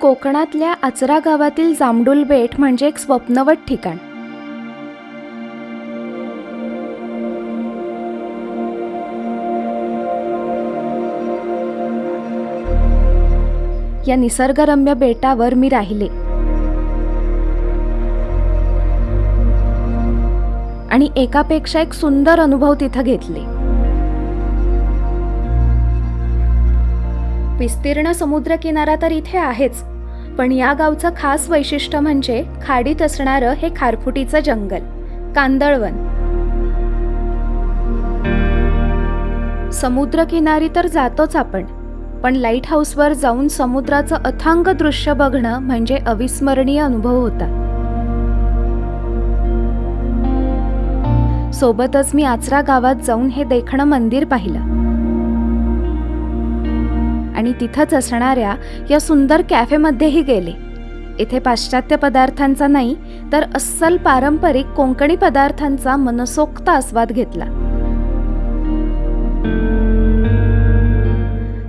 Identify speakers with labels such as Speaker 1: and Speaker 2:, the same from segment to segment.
Speaker 1: कोकणातल्या आचरा गावातील जामडुल बेट म्हणजे एक स्वप्नवत ठिकाण. या निसर्गरम्य बेटावर मी राहिले आणि एकापेक्षा एक सुंदर अनुभव तिथं घेतले. विस्तीर्ण समुद्रकिनारा तर इथे आहेच, पण या गावचं खास वैशिष्ट्य म्हणजे खाडीत असणारं हे खारफुटीचं जंगल, कांदळवन. समुद्रकिनारी तर जातोच आपण, पण लाईट हाऊसवर जाऊन समुद्राचं अथांग दृश्य बघणं म्हणजे अविस्मरणीय अनुभव होता. सोबतच मी आचरा गावात जाऊन हे देखणं मंदिर पाहिलं आणि तिथंच असणाऱ्या या सुंदर कॅफेमध्येही गेले. इथे पाश्चात्य पदार्थांचा नाही तर अस्सल पारंपरिक कोकणी पदार्थांचा मनसोक्त आस्वाद घेतला.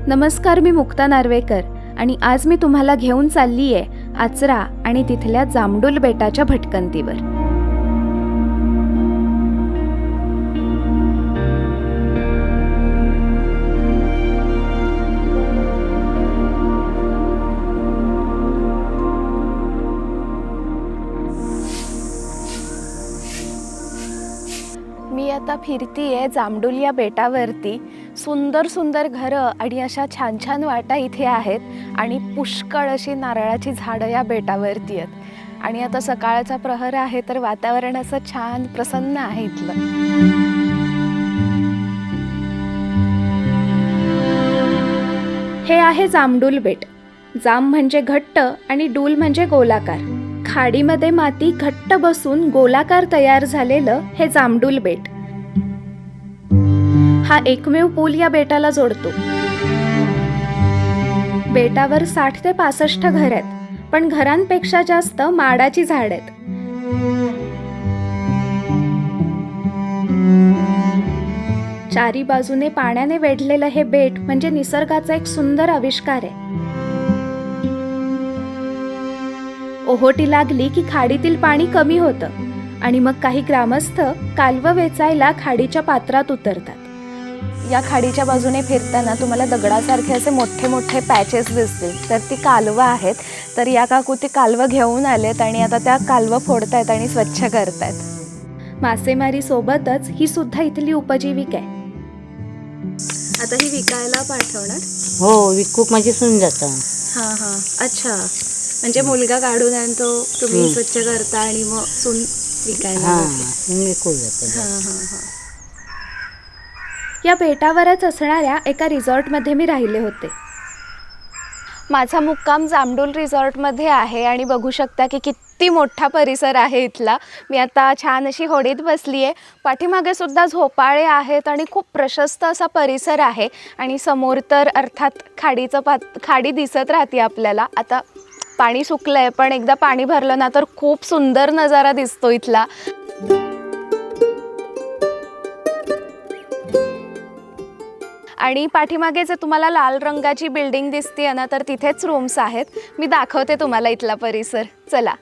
Speaker 1: नमस्कार, मी मुक्ता नार्वेकर आणि आज मी तुम्हाला घेऊन चाललीये आचरा आणि तिथल्या जामडुल बेटाच्या भटकंतीवर. मी आता फिरतीये जामडुल या बेटावरती. सुंदर सुंदर घरं आणि अशा छान छान वाटा इथे आहेत आणि पुष्कळ अशी नारळाची झाडं या बेटावरती आहेत. आणि आता सकाळचा प्रहर आहे तर वातावरण असं छान प्रसन्न आहे इथलं. हे आहे जामडुल बेट. जाम म्हणजे घट्ट आणि डूल म्हणजे गोलाकार. खाडीमध्ये माती घट्ट बसून गोलाकार तयार झालेलं हे जामडुल बेट. हा एकमेव पूल या बेटाला जोडतो. बेटावर 60 ते 65 घर आहेत, पण घरांपेक्षा जास्त माडाची झाड आहेत. चारी बाजूने पाण्याने वेढलेलं हे बेट म्हणजे निसर्गाचा एक सुंदर आविष्कार आहे. ओहोटी लागली की खाडीतील पाणी कमी होतं आणि मग काही ग्रामस्थ कालवं वेचायला खाडीच्या पात्रात उतरतात. या खाडीच्या बाजूने फिरताना तुम्हाला दगडासारखे असे मोठे मोठे पॅचेस दिसतील, तर ती कालवं आहेत. तर या काकू ती कालवं घेऊन आलेत आणि आता त्या कालवं फोडतायत आणि स्वच्छ करतायत. मासेमारी सोबतच ही सुद्धा इथली उपजीविका आहे. आता ही विकायला पाठवणार?
Speaker 2: हो, विकूक म्हणजे सून जातं.
Speaker 1: हां हां, अच्छा. म्हणजे मुलगा काढून आणतो, तुम्ही स्वच्छ करता आणि मग सून विकायला
Speaker 2: विकू जातं.
Speaker 1: हां हां हां. या बेटावरच असणाऱ्या एका रिसॉर्टमध्ये मी राहिले होते. माझा मुक्काम जामडुल रिसॉर्टमध्ये आहे आणि बघू शकता की किती मोठा परिसर आहे इथला. मी आता छान अशी होडीत बसली आहे. पाठीमागे सुद्धा झोपाळे आहेत आणि खूप प्रशस्त असा परिसर आहे. आणि समोर तर अर्थात खाडी दिसत राहते आपल्याला. आता पाणी सुकलं आहे, पण एकदा पाणी भरलं ना तर खूप सुंदर नजारा दिसतो इथला. आणि पाठीमागे जे तुम्हाला लाल रंगाची बिल्डिंग दिसते ना, तर तिथेच रूम्स आहेत. मी दाखवते तुम्हाला इथला परिसर. चला.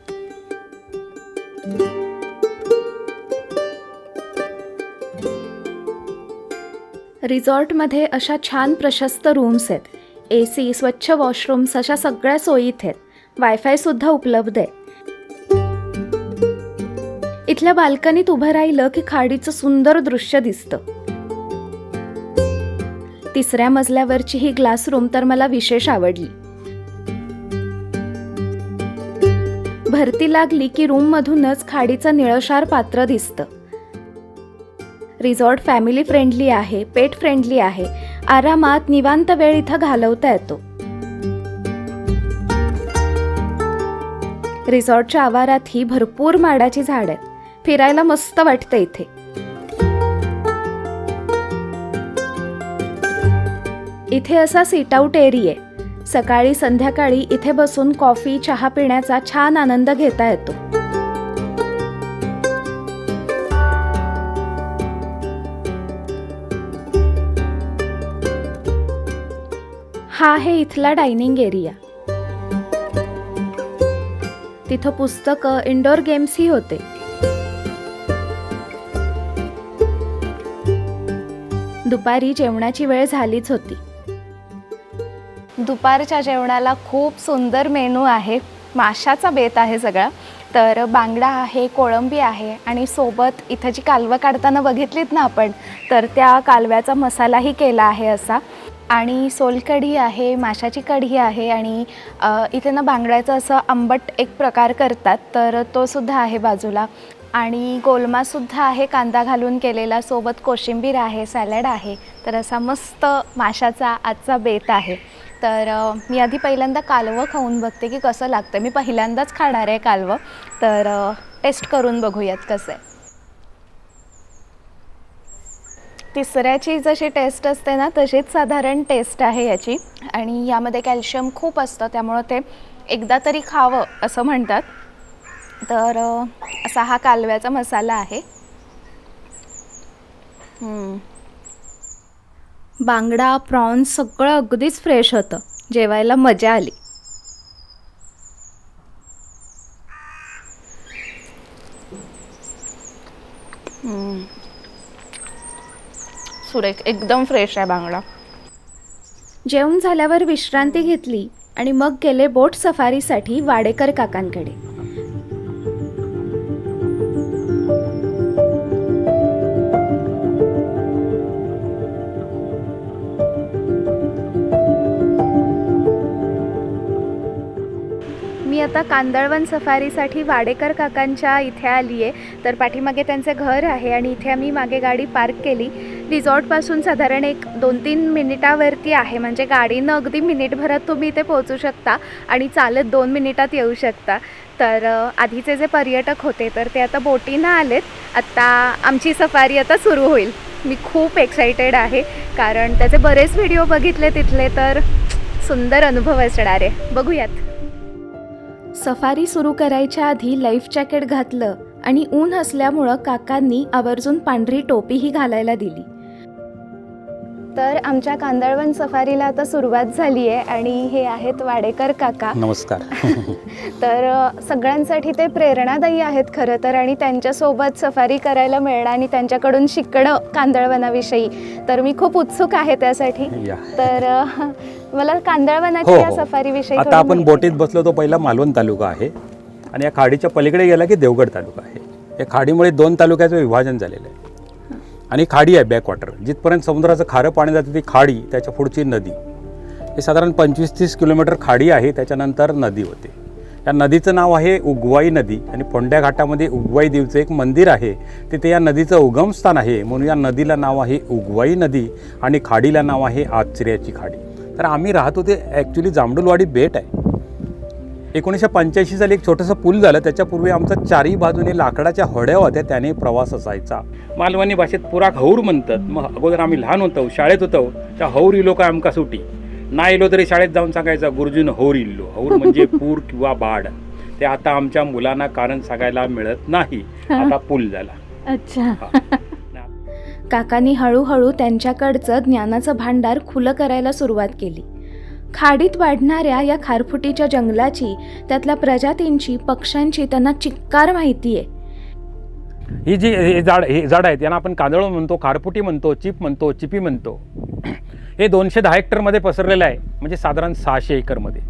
Speaker 1: रिसॉर्टमध्ये अशा छान प्रशस्त रूम्स आहेत. AC, स्वच्छ वॉशरूम्स अशा सगळ्या सोयी इथे आहेत. वायफाय सुद्धा उपलब्ध आहे. इथल्या बाल्कनीत उभं राहिलं की खाडीचं सुंदर दृश्य दिसतं. तिसऱ्या मजल्यावरची ही ग्लास रूम तर मला विशेष आवडली. भरती लागली की रूम मधूनच खाडीचं निळशार पात्र दिसतं. रिसॉर्ट फॅमिली फ्रेंडली आहे, पेट फ्रेंडली आहे. आरामात निवांत वेळ इथं घालवता येतो. रिसॉर्टच्या आवारातही भरपूर माडाची झाड आहेत. फिरायला मस्त वाटतं इथे. इथे असा सीट आउट एरिया आहे. सकाळी संध्याकाळी इथे बसून कॉफी चहा पिण्याचा छान आनंद घेता येतो. हा आहे इथला डायनिंग एरिया. तिथं पुस्तकं, इंडोर गेम्सही होते. दुपारी जेवणाची वेळ झालीच होती. दुपारच्या जेवणाला खूप सुंदर मेनू आहे. माशाचा बेत आहे सगळा. तर बांगडा आहे, कोळंबी आहे आणि सोबत इथं जी कालवं काढताना बघितलीत ना आपण, तर त्या कालव्याचा मसालाही केला आहे असा. आणि सोलकढी आहे, माशाची कढी आहे आणि इथे ना बांगड्याचं असं आंबट एक प्रकार करतात, तर तो सुद्धा आहे बाजूला. आणि गोलमासुद्धा आहे कांदा घालून केलेला, सोबत कोशिंबीर आहे, सॅलड आहे. तर असा मस्त माशाचा आजचा बेत आहे. तर मी आधी पहिल्यांदा कालवं खाऊन बघते की कसं लागतं. मी पहिल्यांदाच खाणार आहे कालवं, तर टेस्ट करून बघूयात कसं आहे. तिसऱ्याची जशी टेस्ट असते ना तशीच साधारण टेस्ट आहे याची. आणि यामध्ये कॅल्शियम खूप असतं, त्यामुळं ते एकदा तरी खावं असं म्हणतात. तर असा हा कालव्याचा मसाला आहे. बांगडा, प्रॉन्स सगळं अगदीच फ्रेश होतं. जेवायला मजा आली. सुरेख, एकदम फ्रेश आहे बांगडा. जेवण झाल्यावर विश्रांती घेतली आणि मग गेले बोट सफारीसाठी वाडेकर काकांकडे. मी आता कांदळवन सफारीसाठी वाडेकर काकांच्या इथे आली आहे. तर पाठीमागे त्यांचे घर आहे आणि इथे आम्ही मागे गाडी पार्क केली. रिसॉर्टपासून साधारण एक 2-3 मिनिटावरती आहे, म्हणजे गाडीनं अगदी मिनिटभरात तुम्ही इथे पोहोचू शकता आणि चालत 2 मिनिटात येऊ शकता. तर आधीचे जे पर्यटक होते तर ते आता बोटीनं आलेत. आत्ता आमची सफारी आता सुरू होईल. मी खूप एक्सायटेड आहे कारण त्याचे बरेच व्हिडिओ बघितले तिथले, तर सुंदर अनुभव असणार आहे. बघूयात. सफारी सुरू करायच्या आधी लाईफ जॅकेट घातलं आणि ऊन असल्यामुळं काकांनी आवर्जून पांढरी टोपीही घालायला दिली. तर आमच्या कांदळवन सफारीला आता सुरुवात झाली आहे आणि हे आहेत वाडेकर काका.
Speaker 3: नमस्कार.
Speaker 1: तर सगळ्यांसाठी ते प्रेरणादायी आहेत खरं तर, आणि त्यांच्यासोबत सफारी करायला मिळणं आणि त्यांच्याकडून शिकणं कांदळवनाविषयी, तर मी खूप उत्सुक आहे त्यासाठी. तर मला कांदळवनाची या सफारीविषयी.
Speaker 3: आता आपण बोटीत बसलो तो पहिला मालवण तालुका आहे आणि या खाडीच्या पलीकडे गेला की देवगड तालुका आहे. या खाडीमुळे 2 तालुक्याचं विभाजन झालेलं आहे. आणि खाडी आहे बॅकवॉटर, जिथपर्यंत समुद्राचं खारं पाणी जातं ती खाडी, त्याच्या पुढची नदी. हे साधारण 25-30 किलोमीटर खाडी आहे, त्याच्यानंतर नदी होते. या नदीचं नाव आहे उगवाई नदी आणि फोंड्या घाटामध्ये उगवाई देवीचं एक मंदिर आहे, तिथे या नदीचं उगमस्थान आहे, म्हणून या नदीला नाव आहे उगवाई नदी आणि खाडीला नाव आहे आचऱ्याची खाडी. तर आम्ही राहतो ते ॲक्च्युली जांभडुलवाडी बेट आहे. 1985 साली एक छोटंसं पूल झालं. त्याच्यापूर्वी आमचा 4ही बाजूने लाकडाच्या होड्या होत्या, त्याने प्रवास असायचा. मालवणी भाषेत पुराक हौर म्हणतात. मग अगोदर आम्ही लहान होतो, शाळेत होतो, त्या हौर इलो काय आमका सुटी ना इलो तरी शाळेत जाऊन सांगायचं गुरुजीन हौर इल्लो. हौर म्हणजे पूर किंवा बाढ. ते आता आमच्या मुलांना कारण सांगायला मिळत नाही, आता पूल झाला.
Speaker 1: अच्छा. काकांनी हळूहळू त्यांच्याकडचं ज्ञानाचं भांडार खुलं करायला सुरुवात केली. खाडीत वाढणाऱ्या या खारफुटीच्या जंगलाची, त्यातल्या प्रजातींची, पक्ष्यांची त्यांना चिक्कार माहिती आहे.
Speaker 3: ही जी हे झाड आहेत यांना आपण कांदळ म्हणतो, खारफुटी म्हणतो, चिप म्हणतो, चिपी म्हणतो. हे 210 हेक्टरमध्ये पसरलेलं आहे, म्हणजे साधारण 600 एकरमध्ये.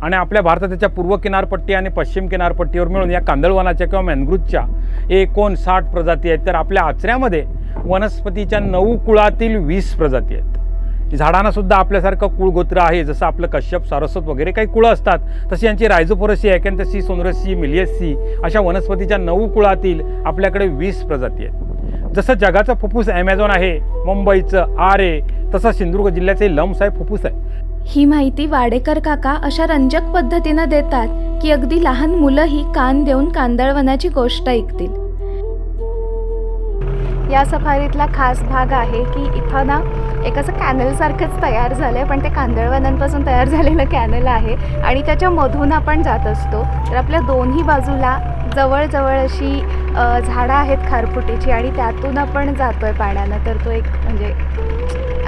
Speaker 3: आणि आपल्या भारताच्या पूर्व किनारपट्टी आणि पश्चिम किनारपट्टीवर मिळून या कांदळवनाच्या किंवा मॅनग्रुव्हच्या 59 प्रजाती आहेत. तर आपल्या आचऱ्यामध्ये वनस्पतीच्या 9 कुळातील 20 प्रजाती आहेत. झाडांना सुद्धा आपल्यासारखं कुळगोत्र आहे. जसं आपलं कश्यप, सारस्वत वगैरे काही कुळं असतात, तशी यांची रायझोफोरसी, ॲकॅन्थसी, सोनरसी, मिलियसी अशा वनस्पतीच्या 9 कुळातील आपल्याकडे 20 प्रजाती आहेत. जसं जगाचं फुफ्फुस ॲमेझॉन आहे, मुंबईचं आरे, तसं सिंधुदुर्ग जिल्ह्याचे लमसाहेब फुफ्फुस आहे.
Speaker 1: ही माहिती वाडेकर काका अशा रंजक पद्धतीनं देतात की अगदी लहान मुलंही कान देऊन कांदळवनाची गोष्ट ऐकतील. या सफारीतला खास भाग आहे की इथं ना एक असं कॅनलसारखंच तयार झालं आहे, पण ते कांदळवनांपासून तयार झालेलं कॅनल आहे आणि त्याच्यामधून आपण जात असतो. तर आपल्या दोन्ही बाजूला जवळजवळ अशी झाडं आहेत खारफुटीची आणि त्यातून आपण जातो आहे पाण्यानं. तर तो एक म्हणजे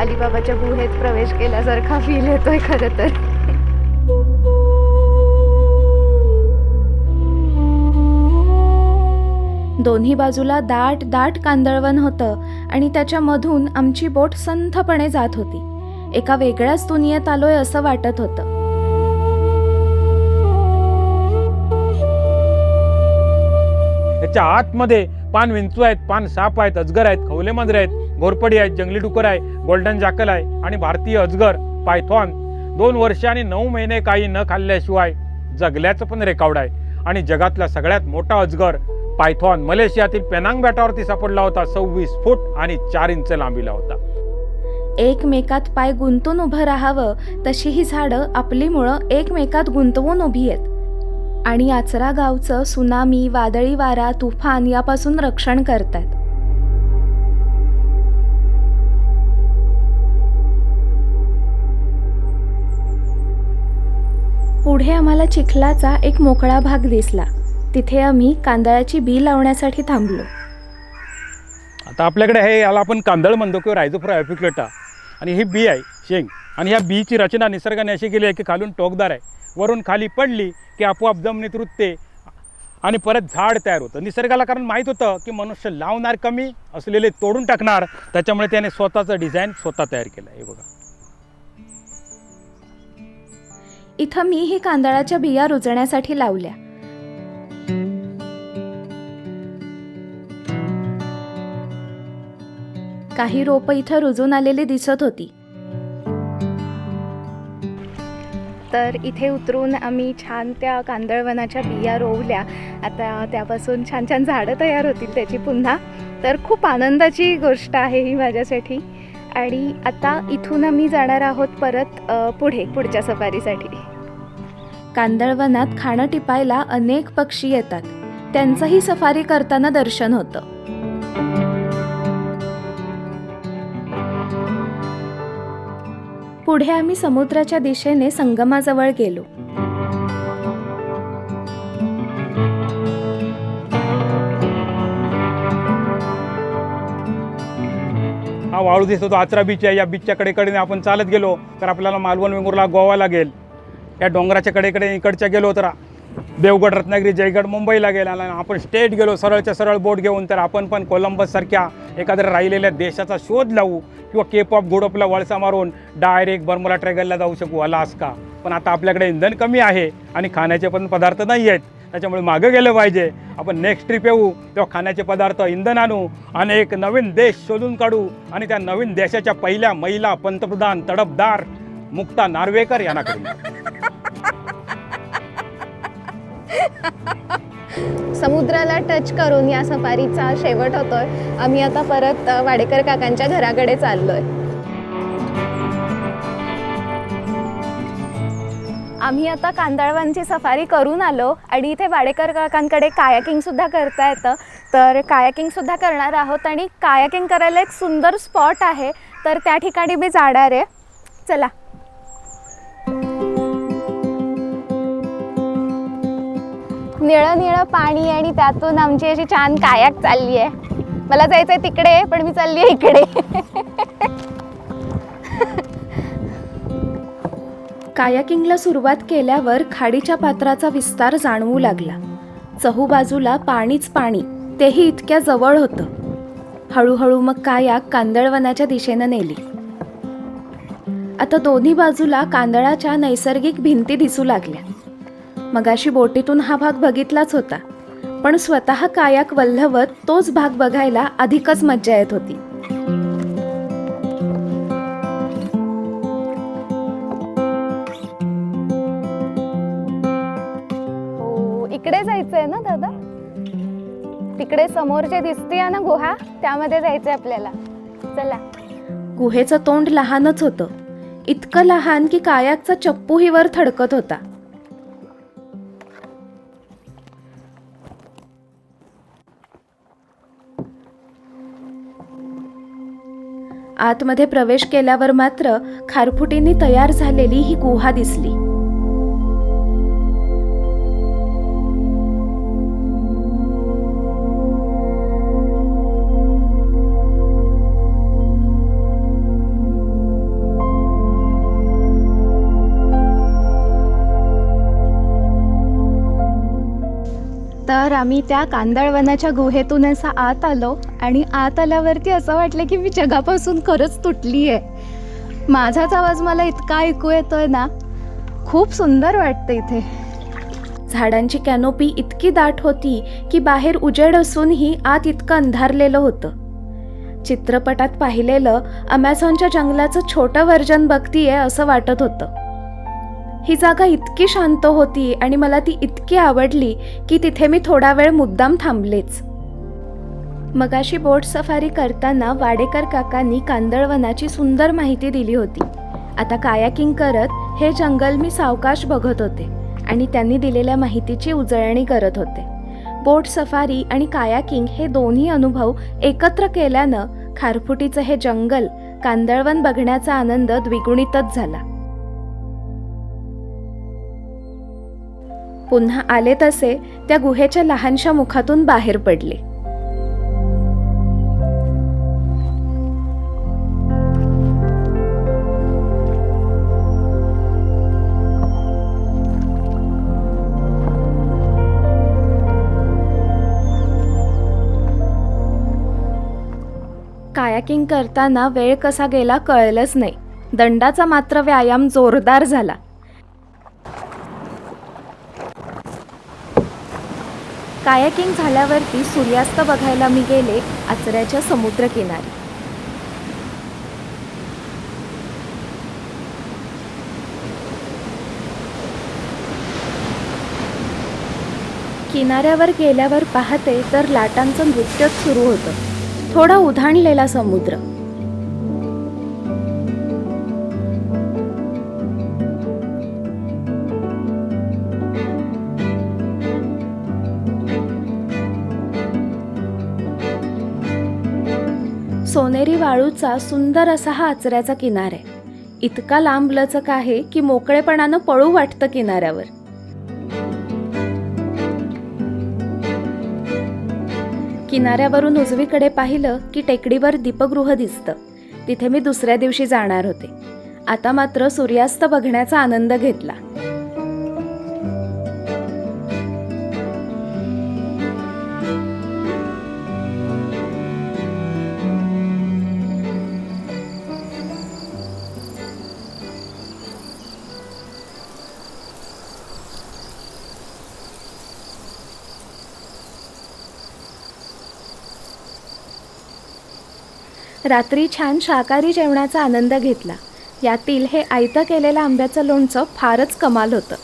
Speaker 1: अलिबाबाच्या गुहेत प्रवेश केल्यासारखा फील येतोय खरं तर. दोन्ही बाजूला दाट दाट कांदळवन होतं आणि त्याच्यामधून आमची बोट संथपणे जात होती. एका वेगळ्याच दुनियेत आलोय असं वाटत होतं.
Speaker 3: याच्या आतमध्ये पान विंचू आहेत, पान साप आहेत, अजगर आहेत, खवले मांजरे आहेत, घोरपडी आहेत, जंगली डुकर आहे, गोल्डन जॅकल आहे आणि भारतीय अजगर पायथॉन. 2 वर्ष आणि 9 महिने काही न खाल्ल्याशिवाय जगल्याचं पण रेकॉर्ड आहे. आणि जगातला सगळ्यात मोठा अजगर पायथॉन मलेशियातील पेनांग बेटावरती सापडला होता. 26 फूट आणि 4 इंच लांबीला होता.
Speaker 1: एकमेकात पाय गुंतून उभं राहावं तशी ही झाडं आपली मुळं एकमेकात गुंतवून उभी आहेत आणि आचरा गावचं सुनामी, वादळी वारा, तुफान यापासून रक्षण करतात. पुढे आम्हाला चिखलाचा एक मोकळा भाग दिसला. तिथे आम्ही कांदळाची बी लावण्यासाठी थांबलो.
Speaker 3: आता आपल्याकडे आहे, याला आपण कांदळ म्हणतो किंवा रायझोफोरा ॲपिक्लेटा. आणि ही बी आहे, शेंग. आणि ह्या बीची रचना निसर्गाने अशी केली आहे की खालून टोकदार आहे, वरून खाली पडली की आपोआप जमिनीत रुतते आणि परत झाड तयार होतं. निसर्गाला कारण माहीत होतं की मनुष्य लावणार कमी, असलेले तोडून टाकणार, त्याच्यामुळे त्याने स्वतःचं डिझाईन स्वतः तयार केलं. हे बघा,
Speaker 1: इथं मी ही कांदळाच्या बिया रुजण्यासाठी लावल्या. काही रोपं इथं रुजून आलेली दिसत होती. तर इथे उतरून आम्ही छान त्या कांदळवनाच्या बिया रोवल्या. आता त्यापासून छान छान झाडं तयार होतील त्याची पुन्हा. तर खूप आनंदाची गोष्ट आहे ही माझ्यासाठी. आणि आता इथून आम्ही जाणार आहोत परत पुढच्या सफारीसाठी. कांदळवनात खाणं टिपायला अनेक पक्षी येतात. त्यांचंही सफारी करताना दर्शन होतं. पुढे आम्ही समुद्राच्या दिशेने संगमाजवळ गेलो.
Speaker 3: हा वाळू दिसतो तो आचरा बीच आहे. या बीचच्या कडेकडे आपण चालत गेलो तर आपल्याला मालवण, वेंगुर्ला, गोवा लागेल. या डोंगराच्या कडेकडे इकडच्या गेलो तर देवगड, रत्नागिरी, जयगड, मुंबईला गेला. आणि आपण स्टेट गेलो सरळच्या सरळ बोट घेऊन तर आपण पण कोलंबससारख्या एखाद्या राहिलेल्या देशाचा शोध लावू किंवा केप ऑफ गुड होपला वळसा मारून डायरेक्ट बर्मुडा ट्रायंगलला जाऊ शकू, अलास्का. पण आता आपल्याकडे इंधन कमी आहे आणि खाण्याचे पण पदार्थ नाही आहेत, त्याच्यामुळे मागं गेलं पाहिजे. आपण नेक्स्ट ट्रिप येऊ तेव्हा खाण्याचे पदार्थ, इंधन आणू आणि एक नवीन देश शोधून काढू. आणि त्या नवीन देशाच्या पहिल्या महिला पंतप्रधान तडफदार मुक्ता नार्वेकर यांना करू.
Speaker 1: समुद्राला टच करून या सफारीचा शेवट होतोय. आम्ही आता परत वाडेकर काकांच्या घराकडे चाललोय. आम्ही आता कांदळवनची सफारी करून आलो आणि इथे वाडेकर काकांकडे कायाकिंग सुद्धा करता येतं. तर कायाकिंग सुद्धा करणार आहोत आणि कायाकिंग करायला एक सुंदर स्पॉट आहे, तर त्या ठिकाणी मी जाणार आहे. चला. निळं निळं पाणी आणि त्यातून आमची अशी छान कायाक चालली आहे. मला जायचंय तिकडे, पण मी चालली आहे इकडे. कायाकिंगला सुरुवात केल्यावर खाडीच्या पात्राचा विस्तार जाणवू लागला. चहूबाजूला पाणीच पाणी, तेही इतक्या जवळ होतं. हळूहळू मग कायाक कांदळवनाच्या दिशेनं नेली. आता दोन्ही बाजूला कांदळाच्या नैसर्गिक भिंती दिसू लागल्या. मगाशी बोटीतून हा भाग बघितलाच होता, पण स्वतः कायाक वल्हवत तोच भाग बघायला अधिकच मज्जा येत होती. हो, इकडे जायचंय ना दादा? तिकडे समोरचे दिसते ना गुहा, त्यामध्ये जायचंय आपल्याला. चला. गुहेचं तोंड लहानच होतं, इतकं लहान की कायाकचा चप्पूही वर थडकत होता. आतमध्ये प्रवेश केल्यावर मात्र खारफुटींनी तयार झालेली ही गुहा दिसली. तर आम्ही त्या कांदळवनाच्या गुहेतून असं आत आलो आणि आत आल्यावरती असं वाटलं की मी जगापासून खरंच तुटली आहे. माझाच आवाज मला इतका ऐकू येतोय ना, खूप सुंदर वाटतं इथे. झाडांची कॅनोपी इतकी दाट होती की बाहेर उजेड असूनही आत इतकं अंधारलेलं होतं. चित्रपटात पाहिलेलं अमेझॉनच्या जंगलाचं छोटं व्हर्जन बघतीये असं वाटत होतं. ही जागा इतकी शांत होती आणि मला ती इतकी आवडली की तिथे मी थोडा वेळ मुद्दाम थांबलेच. मगाशी बोट सफारी करताना वाडेकर काकांनी कांदळवनाची सुंदर माहिती दिली होती. आता कायाकिंग करत हे जंगल मी सावकाश बघत होते आणि त्यांनी दिलेल्या माहितीची उजळणी करत होते. बोट सफारी आणि कायाकिंग हे दोन्ही अनुभव एकत्र केल्यानं खारफुटीचं हे जंगल, कांदळवन बघण्याचा आनंद द्विगुणितच झाला. पुन्हा आले तसे त्या गुहेच्या लहानशा मुखातून बाहेर पडले. कायाकिंग करताना वेळ कसा गेला कळलंच नाही. दंडाचा मात्र व्यायाम जोरदार झाला. कायाकिंग झाल्यावरती सूर्यास्त बघायला मी गेले आचऱ्याच्या समुद्रकिनारी. किनाऱ्यावर गेल्यावर पाहते तर लाटांचं नृत्यच सुरू होतं. थोडा उधाणलेला समुद्र. सोनेरी वाळूचा सुंदर असा हा आचऱ्याचा किनारा आहे. इतका लांब लचक आहे की मोकळेपणानं पळू वाटतं किनाऱ्यावर. किनाऱ्यावरून उजवीकडे पाहिलं की टेकडीवर दीपगृह दिसतं. तिथे मी दुसऱ्या दिवशी जाणार होते. आता मात्र सूर्यास्त बघण्याचा आनंद घेतला. रात्री छान शाकाहारी जेवणाचा आनंद घेतला. यातील हे आयतं केलेलं आंब्याचं लोणचं फारच कमाल होतं.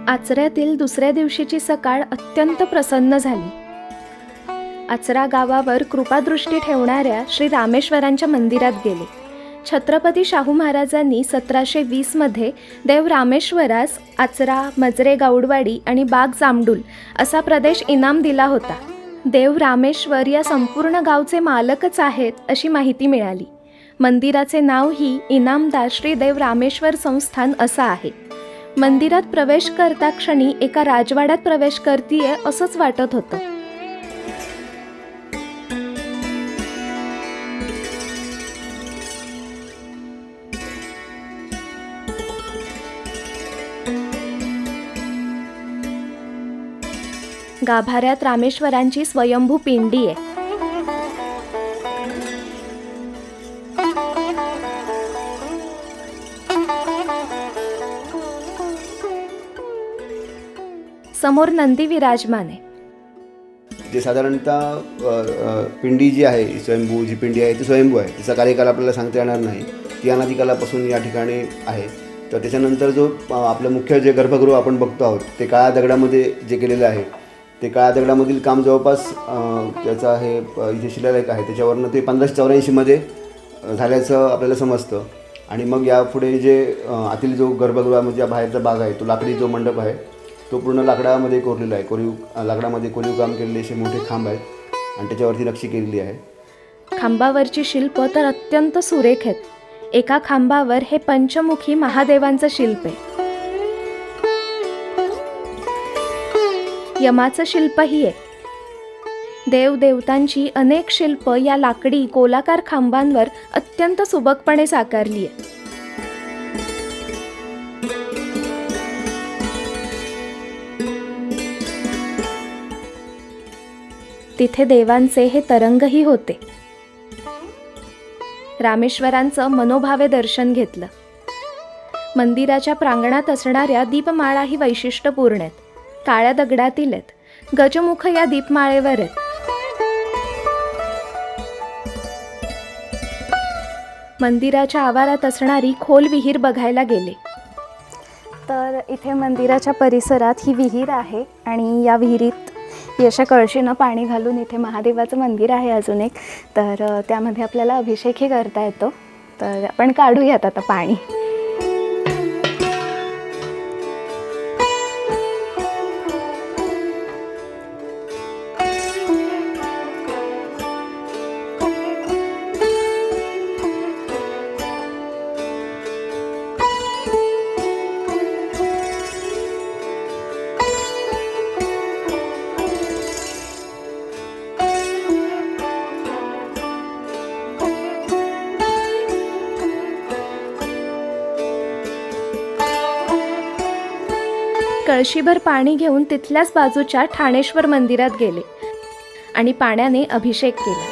Speaker 1: आचऱ्यातील दुसऱ्या दिवशीची सकाळ अत्यंत प्रसन्न झाली. आचरा गावावर कृपादृष्टी ठेवणाऱ्या श्री रामेश्वरांच्या मंदिरात गेले. छत्रपती शाहू महाराजांनी 1720 देव रामेश्वरास आचरा, मजरे गावडवाडी आणि बाग जामडूल असा प्रदेश इनाम दिला होता. देव रामेश्वर या संपूर्ण गावचे मालकच आहेत अशी माहिती मिळाली. मंदिराचे नावही इनामदार श्री देव रामेश्वर संस्थान असं आहे. मंदिरात प्रवेश करता क्षणी एका राजवाड्यात प्रवेश करतीये असंच वाटत होतं. गाभाऱ्यात रामेश्वरांची स्वयंभू पिंडी आहे. समोर नंदी विराजमान आहे.
Speaker 4: जे साधारणतः पिंडी जी आहे, स्वयंभू जी पिंडी आहे ती स्वयंभू आहे. तिचा कार्यकाल आपल्याला सांगता येणार नाही. ती अनादिकालापासून या ठिकाणी आहे. तर त्याच्यानंतर जो आपलं मुख्य जे गर्भगृह आपण बघतो आहोत ते काळ्या दगडामध्ये जे केलेलं आहे, ते काळ्या दगडामधील काम जवळपास त्याचा हे इथे शिलालेख आहे त्याच्यावरनं ते 1584 झाल्याचं आपल्याला समजतं. आणि मग यापुढे जे आतील जो गर्भगृहामध्ये बाहेरचा भाग आहे तो लाकडी जो मंडप आहे तो पूर्ण लाकडामध्ये कोरलेला आहे. लाकडामध्ये कोरीव काम केलेले असे मोठे खांब आहेत आणि त्याच्यावरती नक्षी केलेली आहे.
Speaker 1: खांबावरची शिल्प तर अत्यंत सुरेख आहेत. एका खांबावर हे पंचमुखी महादेवांचं शिल्प आहे. यमाचं शिल्पही आहे. देवदेवतांची अनेक शिल्प या लाकडी गोलाकार खांबांवर अत्यंत सुबकपणे साकारली आहेत. तिथे देवांचे हे तरंगही होते. रामेश्वरांचं मनोभावे दर्शन घेतलं. मंदिराच्या प्रांगणात असणाऱ्या दीपमाळाही वैशिष्ट्यपूर्ण आहेत. काळ्या दगडातील आहेत. गजमुख या दीपमाळेवर आहेत. मंदिराच्या आवारात असणारी खोल विहीर बघायला गेले तर इथे मंदिराच्या परिसरात ही विहीर आहे आणि या विहिरीत अशा कळशीनं पाणी घालून इथे महादेवाचं मंदिर आहे अजून एक. तर त्यामध्ये आपल्याला अभिषेकही करता येतो. तर आपण काढूयात आता पाणी. कळशीभर पाणी घेऊन तिथल्याच बाजूच्या ठाणेश्वर मंदिरात गेले आणि पाण्याने अभिषेक केला.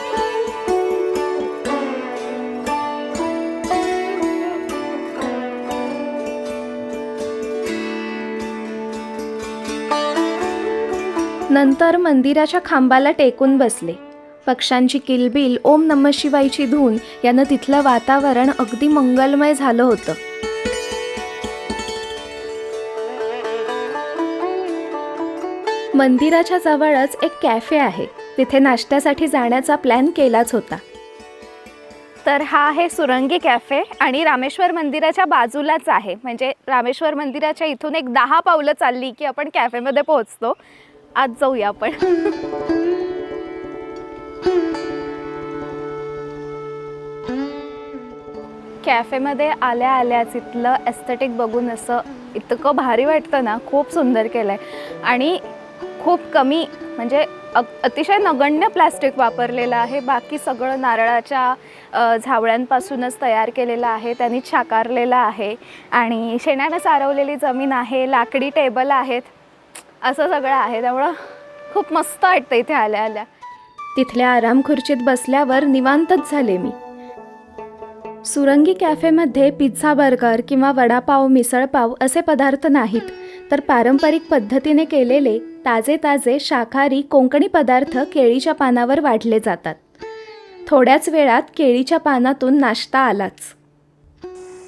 Speaker 1: नंतर मंदिराच्या खांबाला टेकून बसले. पक्ष्यांची किलबिल, ओम नमः शिवायची धून यानं तिथलं वातावरण अगदी मंगलमय झालं होतं. मंदिराच्या जवळच एक कॅफे आहे. तिथे नाश्त्यासाठी जाण्याचा प्लॅन केलाच होता. तर हा आहे सुरंगी कॅफे आणि रामेश्वर मंदिराच्या बाजूलाच आहे. म्हणजे रामेश्वर मंदिराच्या इथून एक 10 पावलं चालली की आपण कॅफेमध्ये पोहोचतो. आज जाऊया आपण. कॅफेमध्ये आल्या आल्याच इथलं एस्थेटिक बघून असं इतकं भारी वाटतं ना. खूप सुंदर केलं आहे आणि खूप कमी म्हणजे अतिशय नगण्य प्लास्टिक वापरलेलं आहे. बाकी सगळं नारळाच्या झावळ्यांपासूनच तयार केलेलं आहे. त्यांनी साकारलेलं आहे आणि शेणानं सारवलेली जमीन आहे. लाकडी टेबल आहेत. असं सगळं आहे. त्यामुळं खूप मस्त वाटतं इथे आल्या आल्या. तिथल्या आराम खुर्चीत बसल्यावर निवांतच झाले मी. सुरंगी कॅफेमध्ये पिझ्झा, बर्गर किंवा वडापाव, मिसळपाव असे पदार्थ नाहीत, तर पारंपरिक पद्धतीने केलेले ताजे ताजे शाकाहारी कोकणी पदार्थ केळीच्या पानावर वाढले जातात. थोड्याच वेळात केळीच्या पानातून नाश्ता आलाच.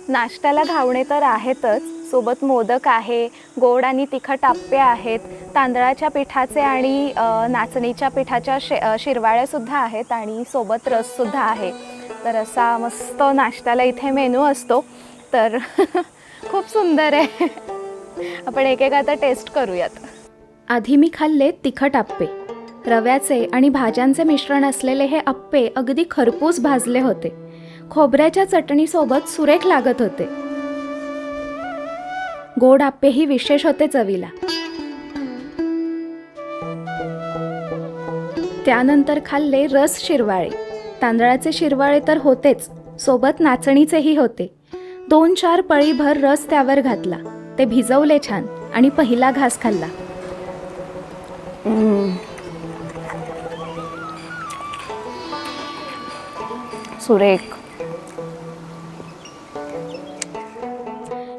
Speaker 1: नाश्त्याला घावणे तर आहेतच. सोबत मोदक आहे, गोड आणि तिखट आप्पे आहेत, तांदळाच्या पिठाचे आणि नाचणीच्या पिठाच्या शिरवाळ्यासुद्धा आहेत आणि सोबत रससुद्धा आहे. तर असा मस्त नाश्त्याला इथे मेनू असतो. तर खूप सुंदर आहे. आपण एक आता टेस्ट करूयात. आधी मी खाल्ले तिखट आप्पे. रव्याचे आणि भाज्यांचे मिश्रण असलेले हे आप्पे अगदी खरपूस भाजले होते. खोबऱ्याच्या चटणीसोबत सुरेख लागत होते. गोड आप्पेही विशेष होते चवीला. त्यानंतर खाल्ले रस शिरवाळे. तांदळाचे शिरवाळे तर होतेच, सोबत नाचणीचेही होते. 2-4 पळीभर रस त्यावर घातला. ते भिजवले छान आणि पहिला घास खाल्ला. सुरेख.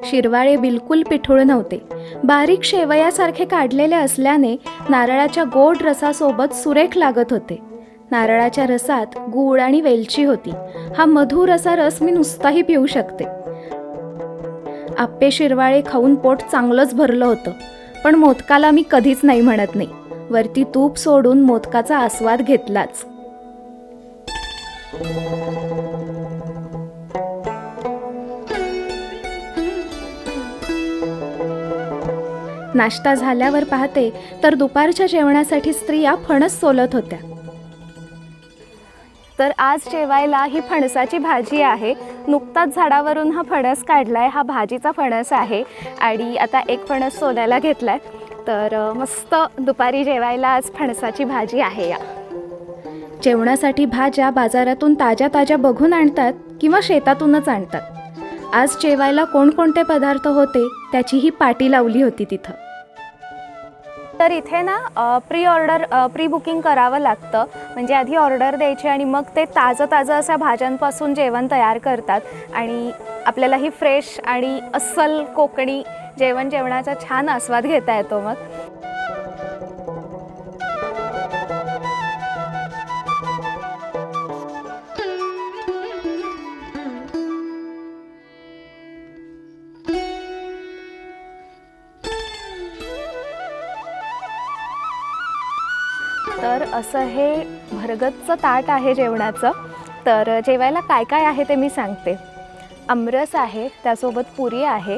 Speaker 1: शिरवाळे बिलकुल पिठूळ नव्हते. बारीक शेवयासारखे काढलेले असल्याने नारळाच्या गोड रसासोबत सुरेख लागत होते. नारळाच्या रसात गूळ आणि वेलची होती. हा मधुर असा रस मी नुसताही पिऊ शकते. आप्पे शिरवाळे खाऊन पोट चांगलंच भरलं होतं, पण मोदकाला मी कधीच नाही म्हणत नाही. वरती तूप सोडून मोदकाचा आस्वाद घेतलाच. नाश्ता झाल्यावर पाहते तर दुपारच्या जेवणासाठी स्त्रिया फणस सोलत होत्या. तर आज जेवायला ही फणसाची भाजी आहे. नुकताच झाडावरून हा फणस काढलाय. हा भाजीचा फणस आहे आणि आता एक फणस सोलायला घेतलाय. तर मस्त दुपारी जेवायला आज फणसाची भाजी आहे. या जेवणासाठी भाज्या बाजारातून ताज्या ताज्या बघून आणतात किंवा शेतातूनच आणतात. आज जेवायला कोणकोणते पदार्थ होते त्याची ही पाटी लावली होती तिथं. तर इथे ना प्री बुकिंग करावं लागतं. म्हणजे आधी ऑर्डर द्यायची आणि मग ते ताजं अशा भाज्यांपासून जेवण तयार करतात आणि आपल्याला ही फ्रेश आणि अस्सल कोकणी जेवणाचा छान आस्वाद घेता येतो. मग तर असं हे भरगच्च ताट आहे जेवणाचं. तर जेवायला काय काय आहे ते मी सांगते. आमरस आहे, त्यासोबत पुरी आहे,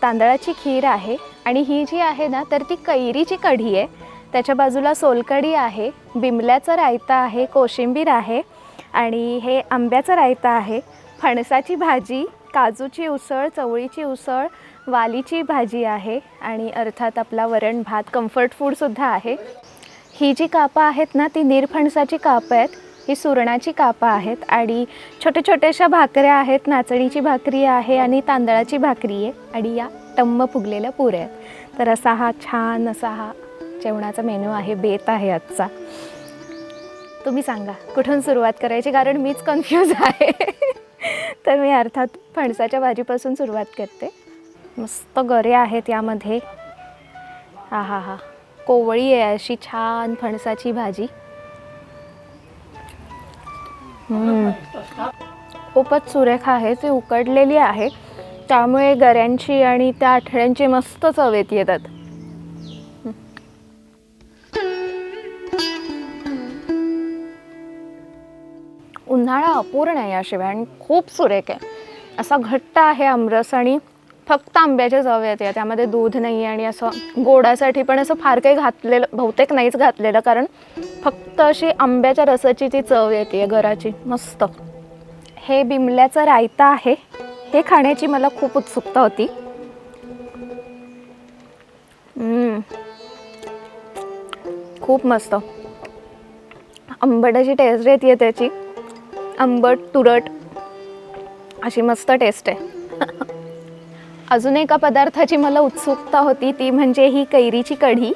Speaker 1: तांदळाची खीर आहे आणि ही जी आहे ना तर ती कैरीची कढी आहे. त्याच्या बाजूला सोलकढी आहे, बिमल्याचं रायता आहे, कोशिंबीर आहे आणि हे आंब्याचं रायता आहे, फणसाची भाजी, काजूची उसळ, चवळीची उसळ, वालीची भाजी आहे आणि अर्थात आपला वरण भात कम्फर्ट फूडसुद्धा आहे. ही जी कापं आहेत ना ती निरफणसाची कापं आहेत, ही सुरणाची कापं आहेत आणि छोट्याशा भाकऱ्या आहेत. नाचणीची भाकरी आहे आणि तांदळाची भाकरी आहे आणि या टम्म फुगलेल्या पुऱ्या आहेत. तर असा हा छान असा हा जेवणाचा मेनू आहे, बेत आहे आजचा. तुम्ही सांगा कुठून सुरुवात करायची, कारण मीच कन्फ्यूज आहे. तर मी अर्थात फणसाच्या भाजीपासून सुरुवात करते. मस्त गरे आहेत यामध्ये. हा कोवळी आहे अशी छान फणसाची भाजी. खूपच सुरेख आहे. ती उकडलेली आहे त्यामुळे गऱ्यांची आणि त्या आठड्यांची मस्त चव येतात. उन्हाळा अपूर्ण आहे याशिवाय आणि खूप सुरेख आहे. असा घट्ट आहे आमरस आणि फक्त आंब्याची चव येते, त्यामध्ये दूध नाही आणि असं गोडासाठी पण असं फार काही घातलेलं बहुतेक नाहीच घातलेलं, कारण फक्त अशी आंब्याच्या रसाची ती चव येते गराची मस्त. हे बिमल्याचं रायता आहे, हे खाण्याची मला खूप उत्सुकता होती. खूप मस्त आंबट अशी टेस्ट येते त्याची, आंबट तुरट अशी मस्त टेस्ट आहे. अजून एका पदार्थाची मला उत्सुकता होती ती म्हणजे ही कैरीची कढी.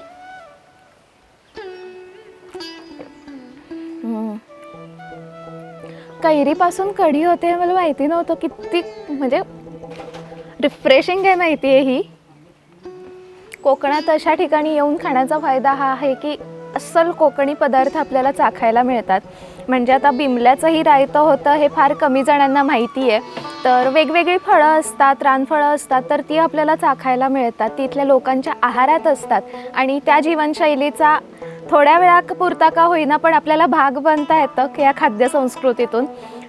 Speaker 1: कैरीपासून कढी होते मला माहिती नव्हतं. किती म्हणजे रिफ्रेशिंग आहे माहिती आहे ही. कोकणात अशा ठिकाणी येऊन खाण्याचा फायदा हा आहे की अस्सल कोकणी पदार्थ आपल्याला चाखायला मिळतात. म्हणजे आता बिमल्याचंही रायतं होतं हे फार कमी जणांना माहिती आहे. तर वेगवेगळी फळं असतात, रानफळं असतात, तर ती आपल्याला चाखायला मिळतात, तिथल्या लोकांच्या आहारात असतात आणि त्या जीवनशैलीचा थोड्या वेळापुरता का होईना पण आपल्याला भाग बनता येतं या खाद्यसंस्कृतीतून.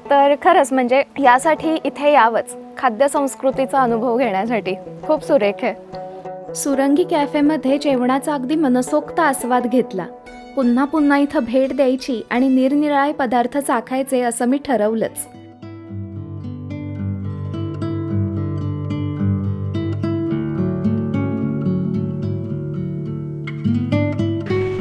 Speaker 1: तर खरंच म्हणजे यासाठी इथे यावंच, खाद्यसंस्कृतीचा अनुभव घेण्यासाठी. खूप सुरेख आहे. सुरंगी कॅफेमध्ये जेवणाचा अगदी मनसोक्त आस्वाद घेतला. पुन्हा पुन्हा इथं भेट द्यायची आणि निरनिराळे पदार्थ चाखायचे असं मी ठरवलंच.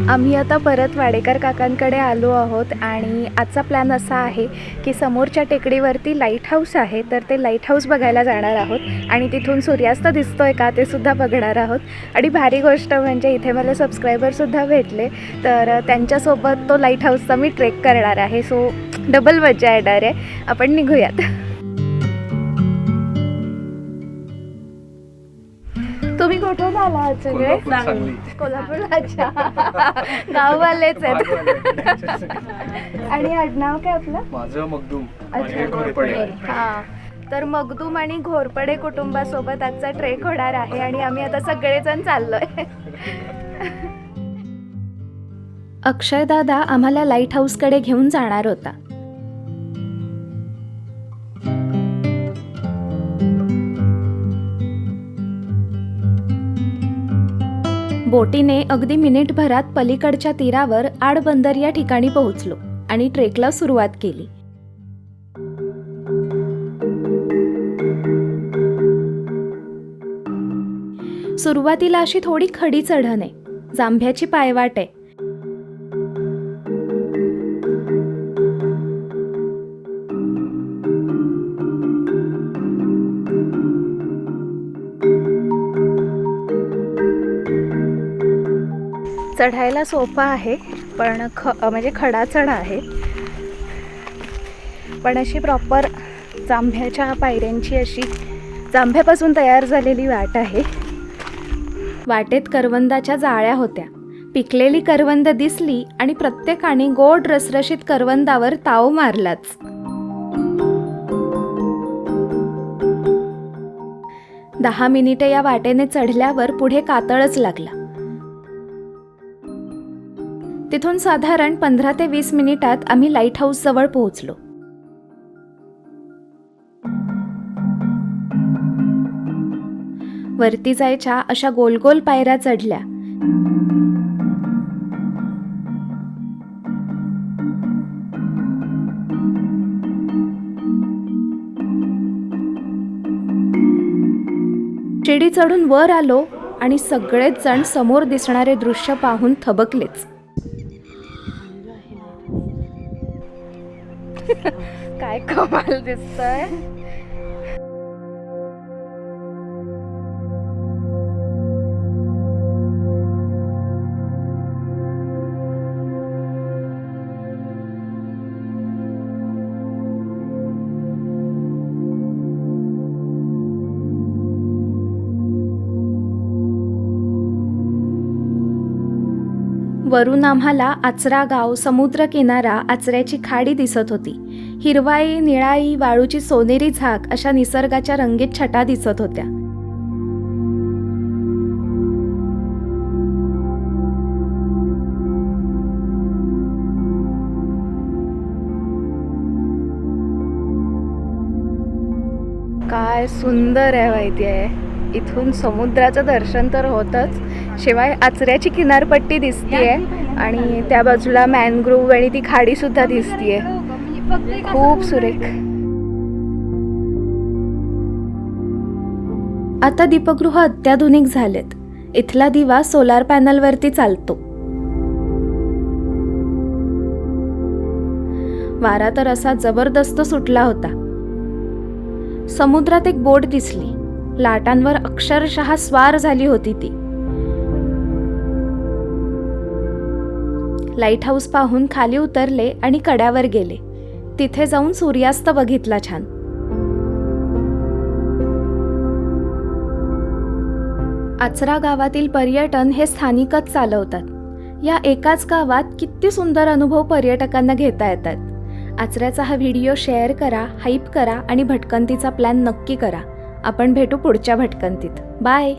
Speaker 1: आम्ही आता परत वाडेकर काकांकडे आलो आहोत आणि आजचा प्लॅन असा आहे की समोरच्या टेकडीवरती लाईट हाऊस आहे, तर ते लाईट हाऊस बघायला जाणार आहोत आणि तिथून सूर्यास्त दिसतोय का ते सुद्धा बघणार आहोत. आणि भारी गोष्ट म्हणजे इथे मला सबस्क्रायबरसुद्धा भेटले, तर त्यांच्यासोबत तो लाईट हाऊसचा मी ट्रेक करणार आहे. सो डबल मजा येणार आहे. आपण निघूयात. तुम्ही कुठून आला सगळे? कोल्हापूर. अच्छा, गाववालेच आहेत. आणि आडनाव काय आपलं?
Speaker 5: माझं मगदूम.
Speaker 1: हा, तर मगदूम आणि घोरपडे कुटुंबासोबत आजचा ट्रेक होणार आहे आणि आम्ही आता सगळेजण चाललोय. अक्षय दादा आम्हाला लाईट हाऊसकडे घेऊन जाणार होता. बोटीने अगदी मिनिटभरात पलीकडच्या तीरावर आडबंदर या ठिकाणी पोहोचलो आणि ट्रेकला सुरुवात केली. सुरुवातीला अशी थोडी खडी चढण आहे, जांभ्याची पायवाट आहे. चढायला सोपा आहे, पण म्हणजे खडा चढ आहे, पण अशी प्रॉपर जांभ्याच्या पायऱ्यांची अशी जांभ्यापासून तयार झालेली वाट आहे. वाटेत करवंदाच्या जाळ्या होत्या. पिकलेली करवंद दिसली आणि प्रत्येकाने गोड रसरशीत करवंदावर ताव मारलाच. दहा मिनिटे या वाटेने चढल्यावर पुढे कातळच लागला. तिथून साधारण 15 ते 20 मिनिटात आम्ही लाईट हाऊस जवळ पोहोचलो. वरती जायच्या अशा गोल गोल पायऱ्या चढल्या. शिडी चढून वर आलो आणि सगळेच जण समोर दिसणारे दृश्य पाहून थबकलेच. काय कमाल दिसतंय. वरून आम्हाला आचरा गाव, समुद्र किनारा, आचऱ्याची खाडी दिसत होती. हिरवाई, निळाई, वाळूची सोनेरी झाक अशा निसर्गाच्या रंगीत छटा दिसत होत्या. काय सुंदर आहे माहिती आहे. इथून समुद्राचं दर्शन तर होतच, शिवाय आचऱ्याची किनारपट्टी दिसतीये आणि त्या बाजूला मॅनग्रोव्ह आणि ती खाडी सुद्धा दिसतीये. खूप सुरेख. आता दीपगृह अत्याधुनिक झालेत. इथला दिवा सोलार पॅनलवरती चालतो. वारा तर असा जबरदस्त सुटला होता. समुद्रात एक बोट दिसली. लाटांवर अक्षरशः स्वार झाली होती ती. लाईट हाऊस पाहून खाली उतरले आणि कड्यावर गेले. तिथे जाऊन सूर्यास्त बघितला छान. आचरा गावातील पर्यटन हे स्थानिकच चालवतात. या एकाच गावात किती सुंदर अनुभव पर्यटकांना घेता येतात. आचऱ्याचा हा व्हिडिओ शेअर करा, हाईप करा आणि भटकंतीचा प्लॅन नक्की करा. आपण भेटू पुढच्या भटकंतीत. बाय.